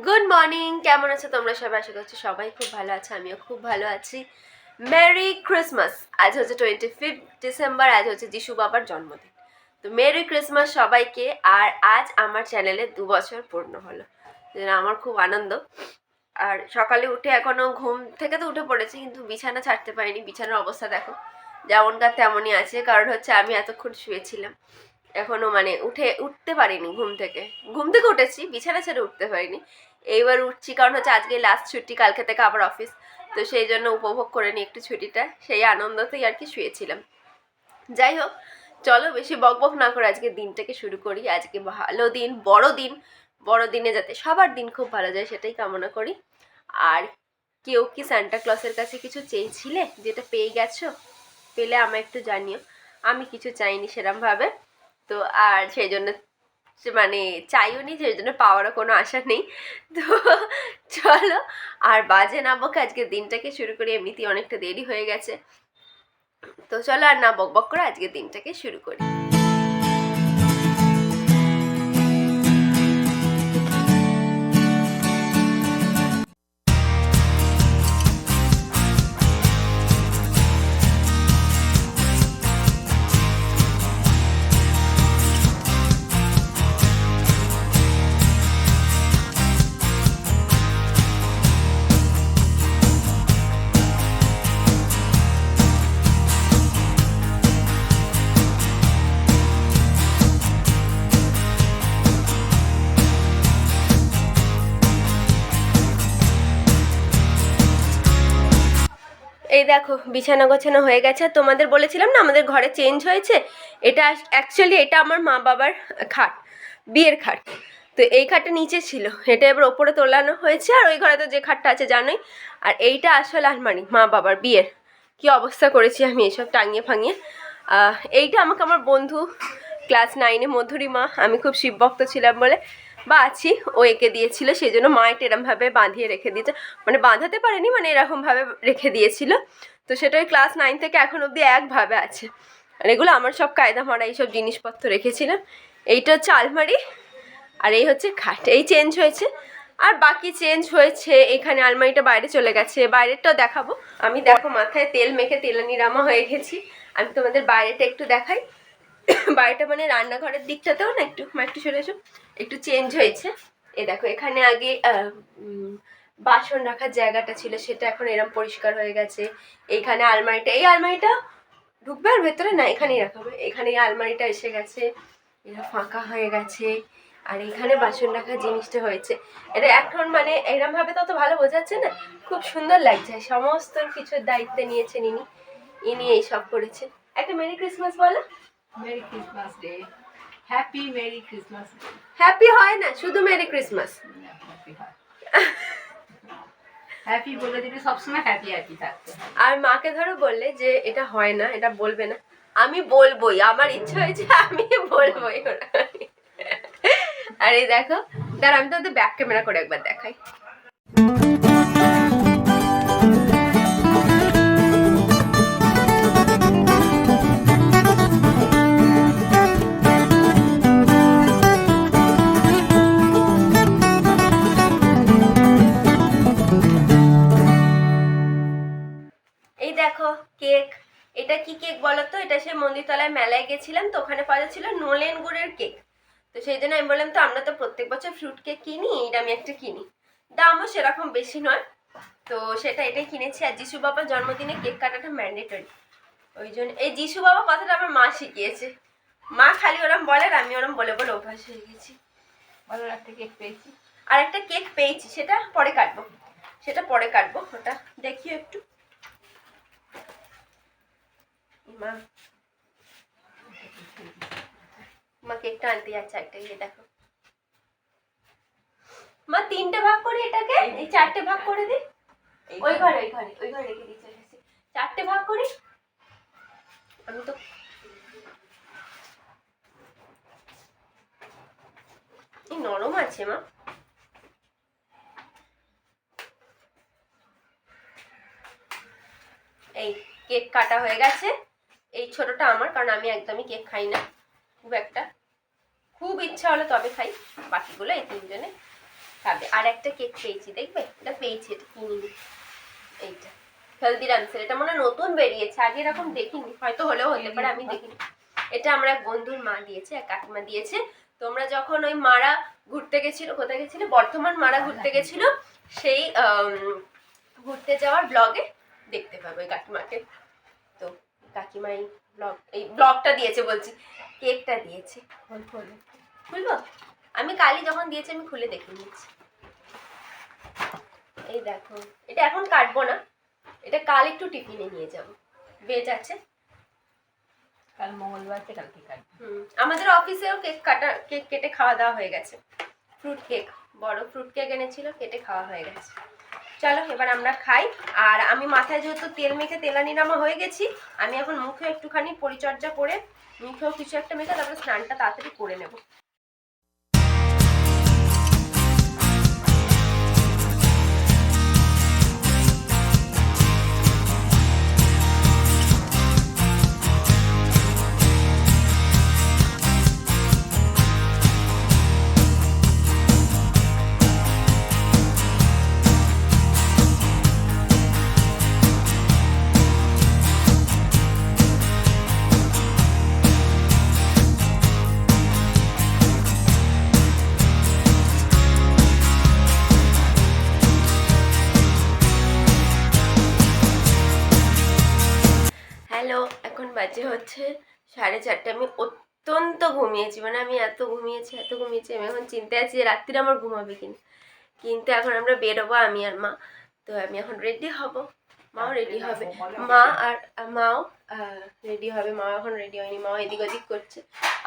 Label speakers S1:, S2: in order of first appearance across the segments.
S1: Good morning, কেমন আছো তোমরা সবাই? আশা করছি সবাই খুব ভালো আছে, আমিও খুব ভালো আছি। Merry Christmas. আজ হচ্ছে 25 ডিসেম্বর, আজ হচ্ছে যিশু বাবার জন্মদিন। তো মেরি ক্রিসমাস সবাইকে। আর আজ আমার চ্যানেলে 2 বছর পূর্ণ হলো, যেটা আমার খুব আনন্দ। আর সকালে উঠে এখনো ঘুম থেকে তো উঠে পড়েছি, কিন্তু বিছানা ছাড়তে পারিনি। বিছানার অবস্থা দেখো, যেমনকার তেমনই আছে, কারণ হচ্ছে আমি এতক্ষণ শুয়েছিলাম। এখনো মানে উঠতে পারিনি ঘুম থেকে উঠেছি, বিছানা ছেড়ে উঠতে পারিনি। এইবার উঠছি, কারণ হচ্ছে আজকে লাস্ট ছুটি, কালকে থেকে আবার অফিস। তো সেই জন্য উপভোগ করে নিই একটু ছুটিটা, সেই আনন্দতেই আর কি শুয়েছিলাম। যাই হোক, চলো বেশি বকবক না করে আজকে দিনটাকে শুরু করি। আজকে ভালো দিন, বড় দিনে যাতে সবার দিন খুব ভালো যায় সেটাই কামনা করি। আর কেউ কি সান্টা ক্লসের কাছে কিছু চেয়েছিলে, যেটা পেয়ে গেছো? পেলে আমায় একটু জানিও। আমি কিছু চাইনি সেরমভাবে, তো আর সেই জন্য মানে চাইও নি, সেই জন্য পাওয়ারও কোনো আশা নেই। তো চলো আর বাজে না বকে আজকে দিনটাকে শুরু করি। এমনিতেই অনেকটা দেরি হয়ে গেছে, তো চলো আর না বকবক করে আজকে দিনটাকে শুরু করি। এই দেখো, বিছানা গোছানো হয়ে গেছে। তোমাদের বলেছিলাম না আমাদের ঘরে চেঞ্জ হয়েছে। এটা অ্যাকচুয়ালি এটা আমার মা বাবার খাট, বিয়ের খাট। তো এই খাটটা নিচে ছিল, এটা এবার ওপরে তোলানো হয়েছে। আর ওই ঘরে তো যে খাটটা আছে জানোই। আর এইটা আসলে আলমারি মা বাবার বিয়ের। কি অবস্থা করেছি আমি এসব টাঙিয়ে ফাঙিয়ে। এইটা আমাকে আমার বন্ধু ক্লাস 9-এ মধুরিমা, আমি খুব শিবভক্ত ছিলাম বলে বা আছি, ও এঁকে দিয়েছিল। সেই জন্য মা এটা এরমভাবে বাঁধিয়ে রেখে দিয়েছে, মানে বাঁধাতে পারেনি, মানে এরকমভাবে রেখে দিয়েছিল। তো সেটা ওই ক্লাস 9 থেকে এখন অবধি একভাবে আছে। আর এগুলো আমার সব কায়দা মারা এইসব জিনিসপত্র রেখেছিলাম। এইটা হচ্ছে আলমারি, আর এই হচ্ছে খাট। এই চেঞ্জ হয়েছে, আর বাকি চেঞ্জ হয়েছে। এখানে আলমারিটা বাইরে চলে গেছে, বাইরেরটাও দেখাবো। আমি দেখো মাথায় তেল মেখে তেলানি রামা হয়ে গেছি। আমি তোমাদের বাইরেটা একটু দেখাই। বাড়িটা মানে রান্নাঘরের দিকটাতেও না একটু সরে এসো, একটু চেঞ্জ হয়েছে। এ দেখো, এখানে আগে বাসন রাখার জায়গাটা ছিল, সেটা এখন এরম পরিষ্কার হয়ে গেছে। এইখানে আলমারিটা, এই আলমারিটা ঢুকবে আর ভেতরে না, এখানেই রাখা হবে। এখানে এই আলমারিটা এসে গেছে, এটা ফাঁকা হয়ে গেছে। আর এখানে বাসন রাখার জিনিসটা হয়েছে। এটা এখন মানে এরম ভাবে তত ভালো বোঝাচ্ছে না, খুব সুন্দর লাগছে। সমস্ত কিছুর দায়িত্ব নিয়েছেন ইনি এইসব করেছেন। একটা মেরি ক্রিসমাস বলো।
S2: Merry Christmas day, happy merry Christmas.
S1: Happy হয় না, শুধু মেরি ক্রিসমাস।
S2: হ্যাপি হয়, হ্যাপি বলে দিলে সবসময় হ্যাপি হ্যাপি থাকতে।
S1: আর মাকে ধরো বললে যে এটা হয় না, এটা বলবে না, আমি বলবোই, আমার ইচ্ছা হয়েছে আমি বলবোই। আর এই দেখো, দাঁড়া আমি তোমাদের ব্যাক ক্যামেরা করে একবার দেখাই। এই দেখো কেক। এটা কি কেক বলো তো? এটা সে মন্দিরতলায় মেলায় গেছিলাম, তো ওখানে পাওয়া যাচ্ছিল নোলেন গুড়ের কেক। তো সেই জন্য আমি বললাম, তো আমরা তো প্রত্যেক বছর ফ্রুট কেক কিনি, এইটা আমি একটা কিনি। দামও সেরকম বেশি নয়, তো এটাই কিনেছি। আর যিশু বাবার জন্মদিনে কেক কাটাটা ম্যান্ডেটরি, ওই জন্য। এই যিশু বাবা কথাটা আমার মা শিখিয়েছে। মা খালি ওরম বলে, আর আমি ওরম বলে বলে অভ্যাস হয়ে গেছি।
S2: বলো, একটা কেক পেয়েছি।
S1: আর একটা কেক পেয়েছি, সেটা পরে কাটবো, ওটা দেখিও একটু। মা কেকটা আনতে যাচ্ছে একটা, ইয়ে দেখো মা, 3টে ভাগ করি এটাকে, এই 4টে ভাগ করে দিই। ওই ঘরে রেখে দিচ্ছি। 4টে ভাগ করি। আমি তো নরম আছে মা। এই কেক কাটা হয়ে গেছে। এই ছোটটা আমার, কারণ আমি একদমই কেক খাই না খুব একটা। খুব ইচ্ছা হলে তবে খাই, বাকিগুলো এই 3জনে খাবে। আর একটা কেক পেয়েছি, দেখবে এটা পেয়েছি, এটা কিনিনি, এইটা হলদিরামসের। এটা মনে হয় নতুন বেরিয়েছে, আগে এরকম দেখিনি, হয়তো হলেও হতে পারে, আমি দেখিনি। এটা আমরা এক বন্ধুর মা দিয়েছে, এক কাকিমা দিয়েছে। তোমরা যখন ওই মারা ঘুরতে গেছিল, কোথায় গেছিল, বর্ধমান মারা ঘুরতে গেছিল, সেই ঘুরতে যাওয়ার ব্লগে দেখতে পাবে ওই কাকিমাকে। তো কাকিমা এই ব্লগটা দিয়েছে, বলছি কেকটা দিয়েছে। খুলবো? আমি কালই যখন দিয়েছি আমি খুলে দেখে নিয়েছি। এই দেখো, এটা এখন কাটবো না, এটা কাল একটু টিফিনে নিয়ে যাব, ভেজ আছে
S2: কাল মঙ্গলবার আছে, কালকে কাটবো।
S1: আমাদের অফিসেও কেক কেটে খাওয়া দাওয়া হয়ে গেছে। ফ্রুট কেক, বড় ফ্রুট কেক এনেছিল, কেটে খাওয়া হয়ে গেছে। চলো এবার আমরা খাই। আর আমি মাথায় যেহেতু তেল মেখে তেলানি নামা হয়ে গেছি, আমি এখন মুখে একটুখানি পরিচর্যা করে মুখেও কিছু একটা মেখে তারপরে স্নানটা তাড়াতাড়ি করে নেব। হ্যালো, এখন বাজে হচ্ছে 4:30। আমি অত্যন্ত ঘুমিয়েছি, মানে আমি এত ঘুমিয়েছি আমি এখন চিন্তায় আছি যে রাত্রিরে আমার ঘুমাবে কিনা। কিন্তু এখন আমরা বেরোবো আমি আর মা, তো আমি এখন রেডি হব, মাও রেডি হবে, মাও রেডি হবে। মা এখন রেডি হয়নি, মাও এদিক ওদিক করছে।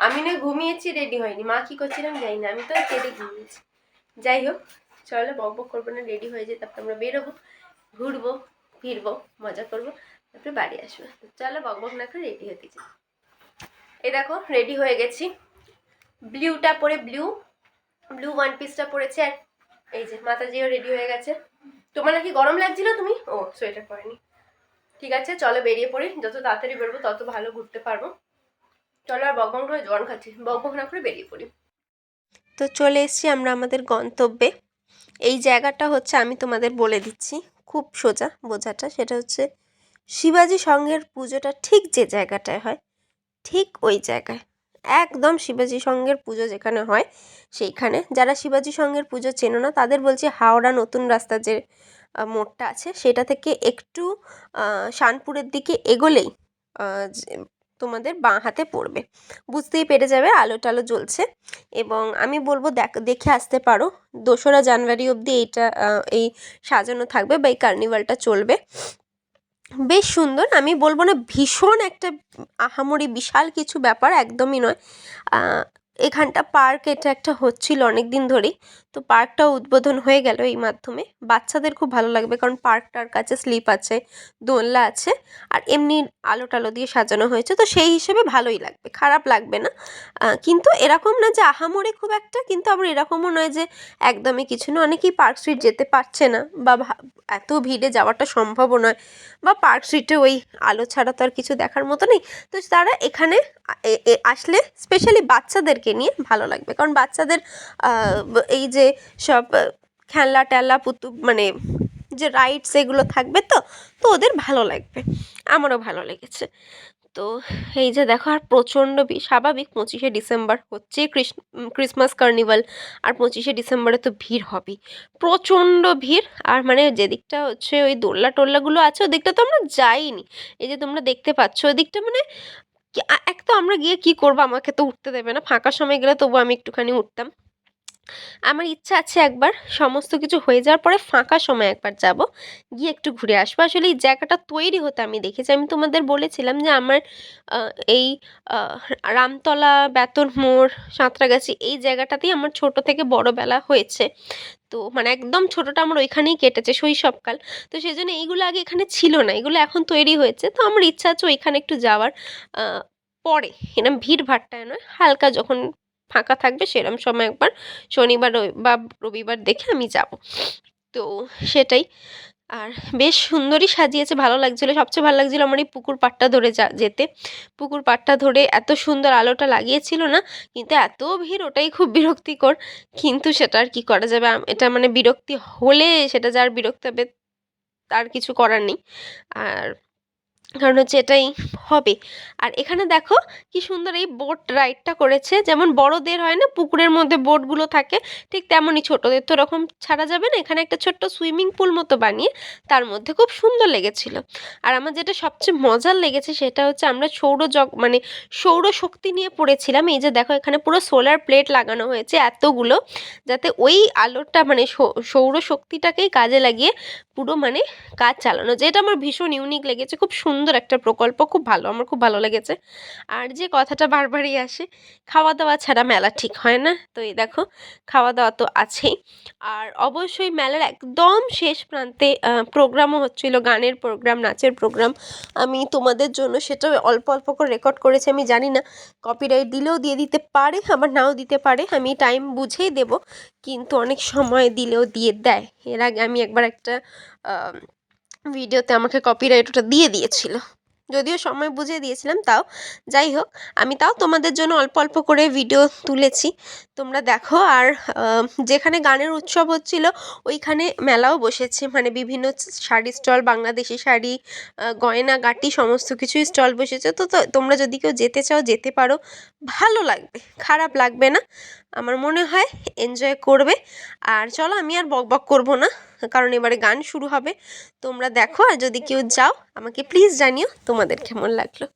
S1: আমি না ঘুমিয়েছি, রেডি হয়নি। মা কি করছিলাম জানি না, আমি তো কেটে ঘুমিয়েছি। যাই হোক, চলো বক করবো না, রেডি হয়ে যায়, তারপর আমরা বেরোবো, ঘুরবো ফিরবো, মজা করবো, তারপরে বাড়ি আসবো। চলো বক না করে রেডি হতে যাই। এই দেখো রেডি হয়ে গেছি, ব্লুটা পরে ব্লু ওয়ান পিসটা পরেছে, আর এই যে মাতাজিও রেডি হয়ে গেছে। তোমার নাকি গরম লাগছিল, তুমি সোয়েটার পরেনি। ঠিক আছে, চলো বেরিয়ে পড়ি, যত তাড়াতাড়ি বেরোবো তত ভালো ঘুরতে পারবো। চলো আর বক করে জোয়ান খাচ্ছি, বক না করে বেরিয়ে পড়ি। তো চলে এসেছি আমরা আমাদের গন্তব্যে। এই জায়গাটা হচ্ছে, আমি তোমাদের বলে দিচ্ছি, খুব সোজা বোঝাটা, সেটা হচ্ছে শিবাজি সঙ্ঘের পুজোটা ঠিক যে জায়গাটায় হয়, ঠিক ওই জায়গায়, একদম শিবাজি সঙ্ঘের পুজো যেখানে হয় সেইখানে। যারা শিবাজি সঙ্ঘের পুজো চেনো না তাদের বলছি, হাওড়া নতুন রাস্তা যে মোড়টা আছে সেটা থেকে একটু শানপুরের দিকে এগোলেই তোমাদের বাঁ হাতে পড়বে, বুঝতেই পেরে যাবে, আলো টালো জ্বলছে। এবং আমি বলবো দেখে আসতে পারো, 2রা জানুয়ারি অবধি এইটা এই সাজানো থাকবে বা এই কার্নিভালটা চলবে। বেশ সুন্দর, আমি বলবো না ভীষণ একটা আহামরি বিশাল কিছু ব্যাপার, একদমই নয়। এখানটা পার্ক, এটা একটা হচ্ছিল অনেক দিন ধরেই, তো পার্কটাও উদ্বোধন হয়ে গেল এই মাধ্যমে। বাচ্চাদের খুব ভালো লাগবে, কারণ পার্কটার কাছে স্লিপ আছে, দোলনা আছে, আর এমনি আলো টালো দিয়ে সাজানো হয়েছে, তো সেই হিসেবে ভালোই লাগবে, খারাপ লাগবে না। কিন্তু এরকম না যে আহামরি খুব একটা, কিন্তু আবার এরকমও নয় যে একদমই কিছু না। অনেকেই পার্ক স্ট্রিট যেতে পারছে না, বা এত ভিড়ে যাওয়াটা সম্ভবও নয়, বা পার্ক স্ট্রিটে ওই আলো ছাড়া তো আর কিছু দেখার মতো নেই, তো তারা এখানে আসলে স্পেশালি বাচ্চাদেরকে নিয়ে ভালো লাগবে। কারণ বাচ্চাদের এই যে সব খেলনা টেলনা মানে যে রাইডস এগুলো থাকবে, তো ওদের ভালো লাগবে, আমারও ভালো লেগেছে। তো এই যে দেখো, আর প্রচণ্ড স্বাভাবিক 25শে ডিসেম্বর হচ্ছে ক্রিসমাস কার্নিভাল, আর 25শে ডিসেম্বরে তো ভিড় হবেই, প্রচণ্ড ভিড়। আর মানে যেদিকটা হচ্ছে ওই দোলনা টোল্লাগুলো আছে ওদিকটা তো আমরা যাইনি, এই যে তোমরা দেখতে পাচ্ছ ওদিকটা, মানে এক তো আমরা গিয়ে কি করবো, আমাকে তো উঠতে দেবে না, ফাঁকা সময় গেলে তবু আমি একটুখানি উঠতাম। আমার ইচ্ছা আছে একবার সমস্ত কিছু হয়ে যাওয়ার পরে ফাঁকা সময় একবার যাব, গিয়ে একটু ঘুরে আসবো। আসলে এই জায়গাটা তৈরি হতে আমি দেখেছি, আমি তোমাদের বলেছিলাম যে আমার এই রামতলা, বেতন মোড়, সাঁতরাগাছি এই জায়গাটাতেই আমার ছোট থেকে বড় বেলা হয়েছে। তো মানে একদম ছোটোটা আমার ওইখানেই কেটেছে, শৈশবকাল। তো সেই জন্য এইগুলো আগে এখানে ছিল না, এগুলো এখন তৈরি হয়েছে। তো আমার ইচ্ছা আছে ওইখানে একটু যাওয়ার, পরে এরম ভিড়ভাট্টায় নয়, হালকা যখন ফাঁকা থাকবে সেরম সময় একবার শনিবার বা রবিবার দেখে আমি যাব। তো সেটাই, আর বেশ সুন্দরই সাজিয়েছে, ভালো লাগছিলো। সবচেয়ে ভালো লাগছিলো আমার এই পুকুর পাড়টা ধরে যেতে। পুকুর পাড়টা ধরে এত সুন্দর আলোটা লাগিয়েছিল না, কিন্তু এত ভিড়, ওটাই খুব বিরক্তিকর। কিন্তু সেটা আর কি করা যাবে, এটা মানে বিরক্তি হলে সেটা যার বিরক্তি হবে তার কিছু করার নেই। আর কারণ হচ্ছে এটাই হবে। আর এখানে দেখো কি সুন্দর এই বোট রাইডটা করেছে, যেমন বড়দের হয় না পুকুরের মধ্যে বোটগুলো থাকে, ঠিক তেমনই ছোটদের তো ওরকম ছাড়া যাবে না, এখানে একটা ছোট্ট সুইমিং পুল মতো বানিয়ে তার মধ্যে খুব সুন্দর লেগেছিল। আর আমার যেটা সবচেয়ে মজার লেগেছে সেটা হচ্ছে আমরা মানে সৌরশক্তি নিয়ে পড়েছিলাম। এই যে দেখো এখানে পুরো সোলার প্লেট লাগানো হয়েছে এতগুলো, যাতে ওই আলোটা মানে সৌরশক্তিটাকেই কাজে লাগিয়ে পুরো মানে কাজ চালানো, যেটা আমার ভীষণ ইউনিক লেগেছে। খুব সুন্দর একটা প্রকল্প, খুব ভালো, আমার খুব ভালো লেগেছে। আর যে কথাটা বারবারই আসে, খাওয়া দাওয়া ছাড়া মেলা ঠিক হয় না, তো এই দেখো খাওয়া দাওয়া তো আছেই। আর অবশ্যই মেলার একদম শেষ প্রান্তে প্রোগ্রামও হচ্ছিল, গানের প্রোগ্রাম, নাচের প্রোগ্রাম। আমি তোমাদের জন্য সেটা অল্প অল্প করে রেকর্ড করেছি। আমি জানি না কপিরাইট দিলেও দিয়ে দিতে পারে, আবার নাও দিতে পারে, আমি টাইম বুঝেই দেব, কিন্তু অনেক সময় দিলেও দিয়ে দেয়। এর আগে আমি একবার একটা ভিডিওতে আমাকে কপিরাইট ওটা দিয়ে দিয়েছিল, যদিও সময় বুঝে দিয়েছিলাম, তাও যাই হোক আমি তাও তোমাদের জন্য অল্প অল্প করে ভিডিও তুলেছি, তোমরা দেখো। আর যেখানে গানের উৎসব হচ্ছিল ওইখানে মেলাও বসেছে, মানে বিভিন্ন শাড়ি স্টল, বাংলাদেশি শাড়ি, গয়নাগাটি, সমস্ত কিছুই স্টল বসেছে। তো তোমরা যদি কেউ যেতে চাও যেতে পারো, ভালো লাগবে, খারাপ লাগবে না, আমার মনে হয় এনজয় করবে। আর চলো আমি আর বক বক করবো না, কারণ এবারে গান শুরু হবে, তোমরা দেখো। আর যদি কেউ যাও আমাকে প্লিজ জানিও তোমাদের কেমন লাগলো।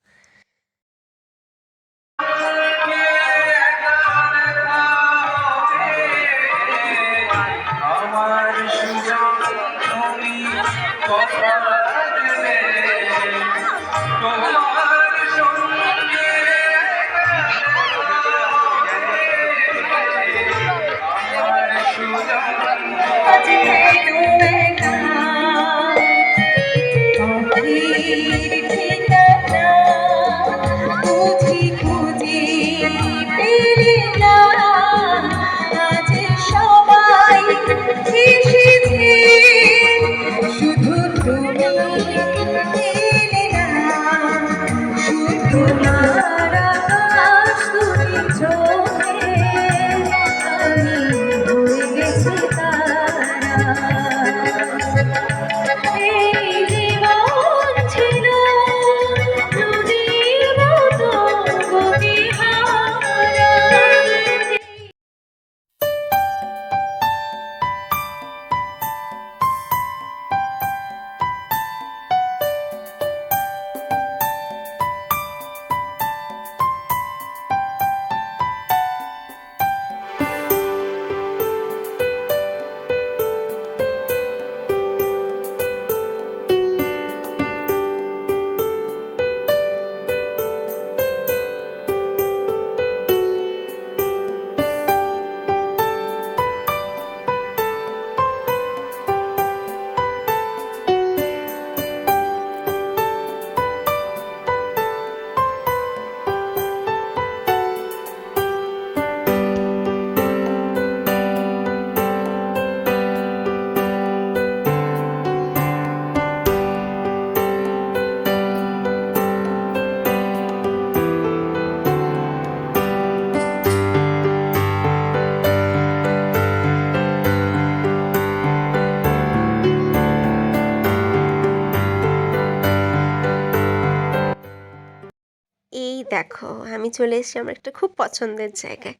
S1: এই দেখো আমি চলে এসেছি আমার একটা খুব পছন্দের জায়গায়।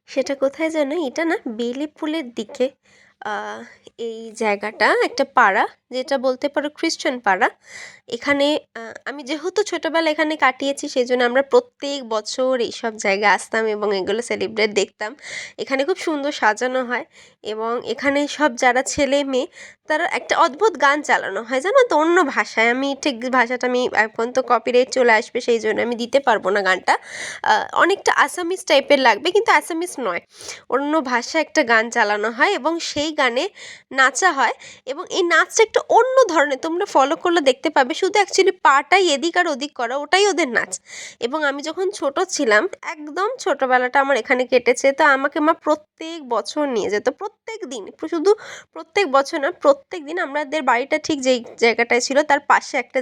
S1: সেটা কোথায় যেন, এটা না বেলি ফুলের দিকে। এই জায়গাটা একটা পাড়া, যেটা বলতে পারো খ্রিশ্চান পাড়া। এখানে আমি যেহেতু ছোটোবেলা এখানে কাটিয়েছি, সেই জন্য আমরা প্রত্যেক বছর এইসব জায়গায় আসতাম এবং এগুলো সেলিব্রেট দেখতাম। এখানে খুব সুন্দর সাজানো হয়, এবং এখানে সব যারা ছেলে মেয়ে তারা একটা অদ্ভুত গান চালানো হয়, জানো তো, অন্য ভাষায়। আমি ঠিক ভাষাটা আমি এখন তো কপিরাইট চলে আসবে, সেই জন্য আমি দিতে পারবো না গানটা। অনেকটা আসামিস টাইপের লাগবে, কিন্তু আসামিস নয়, অন্য ভাষায় একটা গান চালানো হয়, এবং সেই গানে নাচা হয় এবং এই নাচটা একটু অন্য ধরনের, তোমরা ফলো করলে দেখতে পাবে, শুধু অ্যাকচুয়ালি পাটাই এদিক আর ওদিক করা, ওটাই ওদের নাচ। এবং আমি যখন ছোট ছিলাম, একদম ছোটোবেলাটা আমার এখানে কেটেছে, তো আমাকে মা প্রত্যেক বছর নিয়ে যেত, প্রত্যেক দিন, শুধু প্রত্যেক বছর না, প্রত্যেক দিন। আমাদের বাড়িটা ঠিক যেই জায়গাটায় ছিল তার পাশে একটা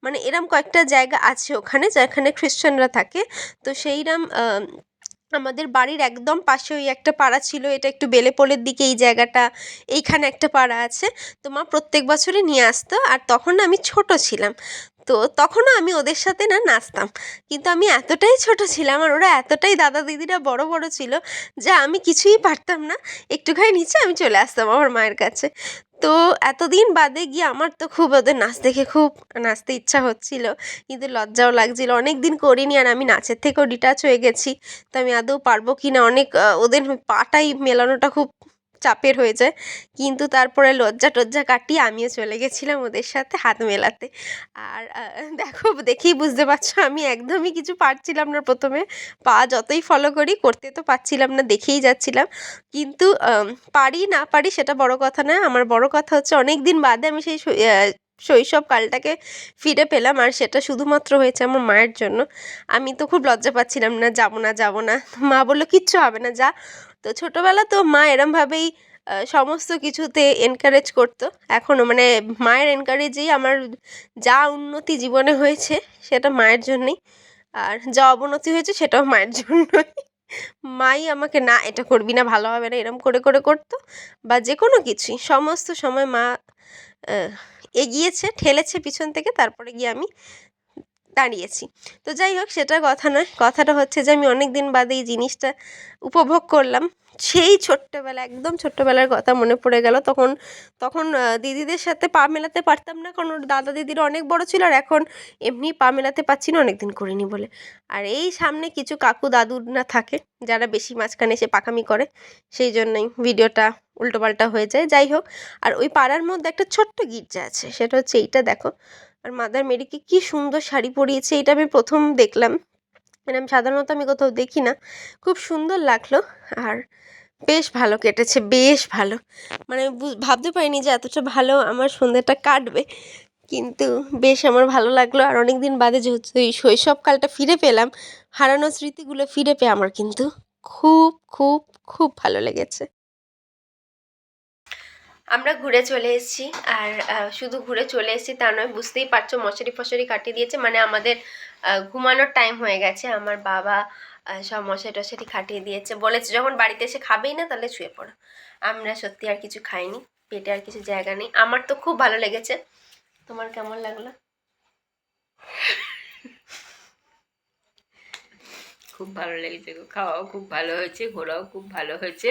S1: মানে এরম কয়েকটা জায়গা আছে ওখানে, যেখানে খ্রিশ্চানরা থাকে। তো সেইরম আমাদের বাড়ির একদম পাশে ওই একটা পাড়া ছিল, এটা একটু বেলেপোলের দিকে এই জায়গাটা, এইখানে একটা পাড়া আছে। তো মা প্রত্যেক বছরই নিয়ে আসতো, আর তখন না আমি ছোট ছিলাম, তো তখনও আমি ওদের সাথে না নাচতাম। কিন্তু আমি এতটাই ছোট ছিলাম আর ওরা এতটাই, দাদা দিদিরা বড় বড় ছিল, যে আমি কিছুই পারতাম না, একটুখানি নিচে আমি চলে আসতাম আমার মায়ের কাছে। তো এতদিন বাদে গিয়ে আমার তো খুব ওদের নাচ দেখে খুব নাচতে ইচ্ছা হচ্ছিল, কিন্তু লজ্জাও লাগছিল, অনেক দিন করিনি, আর আমি নাচের থেকেও ডিটাচ হয়ে গেছি। তো আমি আদৌ পারবো কি না, অনেক ওদের পাটাই মেলানোটা খুব চাপের হয়ে যায়। কিন্তু তারপরে লজ্জা টজ্জা কাটিয়ে আমিও চলে গেছিলাম ওদের সাথে হাত মেলাতে। আর দেখো, দেখেই বুঝতে পারছো আমি একদমই কিছু পারছিলাম না প্রথমে, পা যতই ফলো করি করতে তো পারছিলাম না, দেখেই যাচ্ছিলাম। কিন্তু পারি না পারি সেটা বড় কথা না, আমার বড় কথা হচ্ছে অনেক দিন বাদে আমি সেই শৈশবকালটাকে ফিরে পেলাম, আর সেটা শুধুমাত্র হয়েছে আমার মায়ের জন্য। আমি তো খুব লজ্জা পাচ্ছিলাম, না যাবো না যাবো না, মা বললো কিচ্ছু হবে না, যা। তো ছোটোবেলা তো মা এরমভাবেই সমস্ত কিছুতে এনকারেজ করতো, এখনও মানে মায়ের এনকারেজেই আমার যা উন্নতি জীবনে হয়েছে সেটা মায়ের জন্যই, আর যা অবনতি হয়েছে সেটাও মায়ের জন্যই। মাই আমাকে, না এটা করবি না, ভালো হবে না, এরম করে করে করতো, বা যে কোনো কিছুই সমস্ত সময় মা আহ, এগিয়েছে, ঠেলেছে পিছন থেকে, তারপরে গিয়ে আমি দাঁড়িয়েছি। তো যাই হোক, সেটা কথা নয়, কথাটা হচ্ছে যে আমি অনেক দিন বাদে এই জিনিসটা উপভোগ করলাম। সেই ছোট্টবেলা, একদম ছোট্টবেলার কথা মনে পড়ে গেল। তখন তখন দিদিদের সাথে পা মেলাতে পারতাম না, কারণ ওর দাদা দিদিরা অনেক বড় ছিল, আর এখন এমনি পা মেলাতে পারছি না, অনেক দিন করিনি বলে। আর এই সামনে কিছু কাকু দাদু না থাকে, যারা বেশি মাঝখানে এসে পাকামি করে, সেই জন্যই ভিডিওটা উল্টোপাল্টা হয়ে যায়। যাই হোক, আর ওই পাড়ার মধ্যে একটা ছোট্ট গির্জা আছে, সেটা হচ্ছে এইটা দেখো। আর মাদার মেরিকে কী সুন্দর শাড়ি পরিয়েছে, এটা আমি প্রথম দেখলাম, মানে আমি সাধারণত আমি কোথাও দেখি না, খুব সুন্দর লাগলো। আর বেশ ভালো কেটেছে, বেশ ভালো, মানে আমি ভাবতে পারিনি যে এতটা ভালো আমার সন্ধ্যাটা কাটবে, কিন্তু বেশ আমার ভালো লাগলো। আর অনেক দিন বাদে যেহেতু এই শৈশবকালটা ফিরে পেলাম, হারানো স্মৃতিগুলো ফিরে পেয়ে আমার কিন্তু খুব খুব খুব ভালো লেগেছে। আমরা ঘুরে চলে এসেছি, আর শুধু ঘুরে চলে এসেছি তা নয়, বুঝতেই পারছো মশারি ফশারি কাটিয়ে দিয়েছে, মানে আমাদের ঘুমানোর টাইম হয়ে গেছে। আমার বাবা সব মশারি টশারি কাটিয়ে দিয়েছে, বলেছে যখন বাড়িতে এসে খাবেই না তাহলে শুয়ে পড়ো। আমরা সত্যি আর কিছু খাইনি, পেটে আর কিছু জায়গা নেই। আমার তো খুব ভালো লেগেছে, তোমার কেমন লাগলো?
S2: খুব ভালো লেগেছে গো, খাওয়াও খুব ভালো হয়েছে, ঘোরাও খুব ভালো হয়েছে।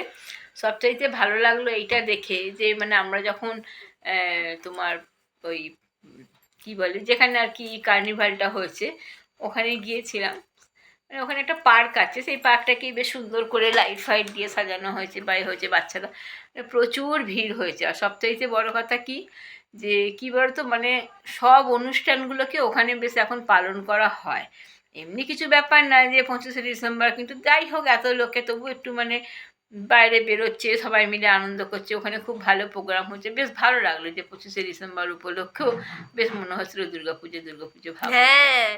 S2: সবচাইতে ভালো লাগলো এইটা দেখে যে মানে আমরা যখন তোমার ওই কি বলে যেখানে আর কি কার্নিভালটা হয়েছে ওখানে গিয়েছিলাম, মানে ওখানে একটা পার্ক আছে, সেই পার্কটাকেই বেশ সুন্দর করে লাইট ফাইট দিয়ে সাজানো হয়েছে, বা হয়েছে বাচ্চারা, মানে প্রচুর ভিড় হয়েছে। আর সবচাইতে বড় কথা কি, যে কী বলতো, মানে সব অনুষ্ঠানগুলোকে ওখানে বেশ এখন পালন করা হয়। এমনি কিছু ব্যাপার না যে 25শে ডিসেম্বর, কিন্তু যাই হোক এত লোকে তবু একটু মানে বাইরে বেরোচ্ছে, সবাই মিলে আনন্দ করছে, ওখানে খুব ভালো প্রোগ্রাম হচ্ছে, বেশ ভালো লাগলো। যে 25শে ডিসেম্বর উপলক্ষেও বেশ মনে হচ্ছিল দুর্গাপুজো দুর্গাপুজো ভাব।
S1: হ্যাঁ,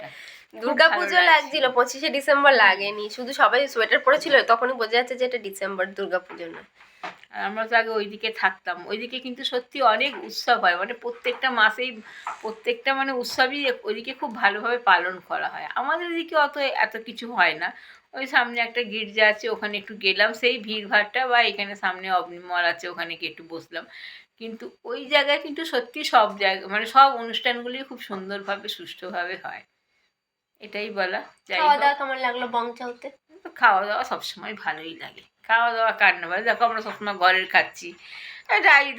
S2: খুব
S1: দুর্গাপুজো
S2: ভালো
S1: লাগছিল, 25শে ডিসেম্বর লাগেনি, শুধু সবাই সোয়েটার পরেছিল, তখনই বোঝা যাচ্ছে যে এটা ডিসেম্বর, দুর্গাপুজো না।
S2: আর আমরা তো আগে ওইদিকে থাকতাম, ওইদিকে কিন্তু সত্যি অনেক উৎসব হয়, মানে প্রত্যেকটা মাসেই প্রত্যেকটা মানে উৎসবই ওইদিকে খুব ভালোভাবে পালন করা হয়। আমাদের এদিকে অত এত কিছু হয় না। ওই সামনে একটা গির্জা আছে, ওখানে একটু গেলাম সেই ভিড়ভাড়টা, বা এখানে সামনে অগ্নি মল আছে, ওখানে গিয়ে একটু বসলাম। কিন্তু ওই জায়গায় কিন্তু সত্যি সব জায়গা মানে সব অনুষ্ঠানগুলি খুব সুন্দরভাবে সুষ্ঠুভাবে হয়, এটাই বলা। যাই
S1: খাওয়া
S2: হোক,
S1: দাওয়া কেমন লাগলো বংচাওতে?
S2: তো খাওয়া দাওয়া সবসময় ভালোই লাগে, খাওয়া দাওয়া কার না ভালো। দেখো আমরা সবসময় ঘরের খাচ্ছি,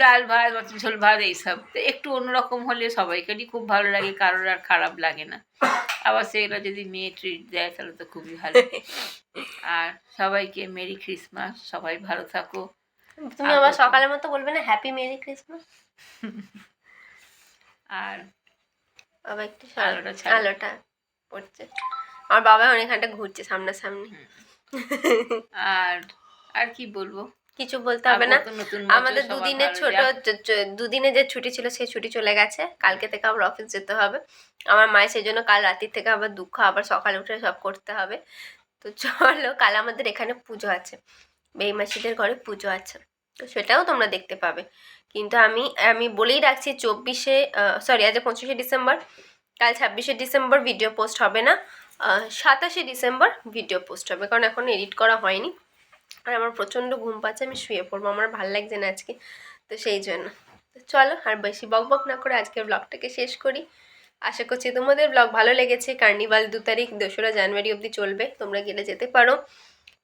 S2: ডাল ভাত মাছের ঝোল ভাত এইসব, তো একটু অন্যরকম হলে সবাইকারই খুব ভালো লাগে, কারোর আর খারাপ লাগে না। আবার সেগুলো যদি মেয়ে ট্রিট দেয় তাহলে তো খুবই ভালো। আর সবাইকে মেরি ক্রিসমাস, সবাই ভালো থাকো।
S1: তুমি আবার সকালের মতো বলবে না হ্যাপি মেরি ক্রিসমাস?
S2: আর
S1: বাবা একটু
S2: আলোটা ছাড়ো।
S1: আলোটা পড়ছে, আমার বাবা অনেকখানটা ঘুরছে সামনাসামনি।
S2: আর আর কি বলবো,
S1: কিছু বলতে হবে না।
S2: নতুন নতুন বছর,
S1: আমাদের
S2: সবার
S1: দুদিনের
S2: ভালো
S1: ছোট
S2: যাক।
S1: দুদিনে যে ছুটি ছিল সেই ছুটি চলে গেছে, কালকে থেকে আবার অফিস যেতে হবে আমার মায়ের, সেই জন্য কাল রাত্রি থেকে আবার দুঃখ, আবার সকালে উঠে সব করতে হবে। তো চলো, কাল আমাদের এখানে পুজো আছে, বেইমাসিদের ঘরে পুজো আছে, তো সেটাও তোমরা দেখতে পাবে। কিন্তু আমি আমি বলেই রাখছি 24শে সরি আজ 25শে ডিসেম্বর, কাল 26শে ডিসেম্বর ভিডিও পোস্ট হবে না, 27শে ডিসেম্বর ভিডিও পোস্ট হবে, কারণ এখন এডিট করা হয়নি। আর আমার প্রচণ্ড ঘুম পাচ্ছে, আমি শুয়ে পড়বো, আমার ভালো লাগছে না আজকে, তো সেই জন্য। তো চলো আর বেশি বকবক না করে আজকের ব্লগটাকে শেষ করি। আশা করছি তোমাদের ব্লগ ভালো লেগেছে। কার্নিভাল 2 তারিখ 2রা জানুয়ারি অবধি চলবে, তোমরা গেলে যেতে পারো।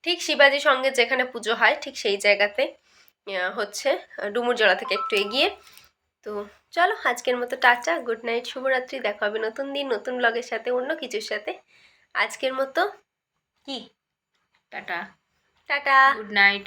S1: ঠিক শিবাজি সঙ্গে যেখানে পুজো হয় ঠিক সেই জায়গাতে হচ্ছে ডুমুরজলা থেকে একটু এগিয়ে। তো চলো আজকের মতো টাটা, গুড নাইট, শুভরাত্রি, দেখা হবে নতুন দিন নতুন ব্লগের সাথে, অন্য কিছুর সাথে। আজকের মতো কি
S2: টাটা,
S1: টাটা।
S2: Good night.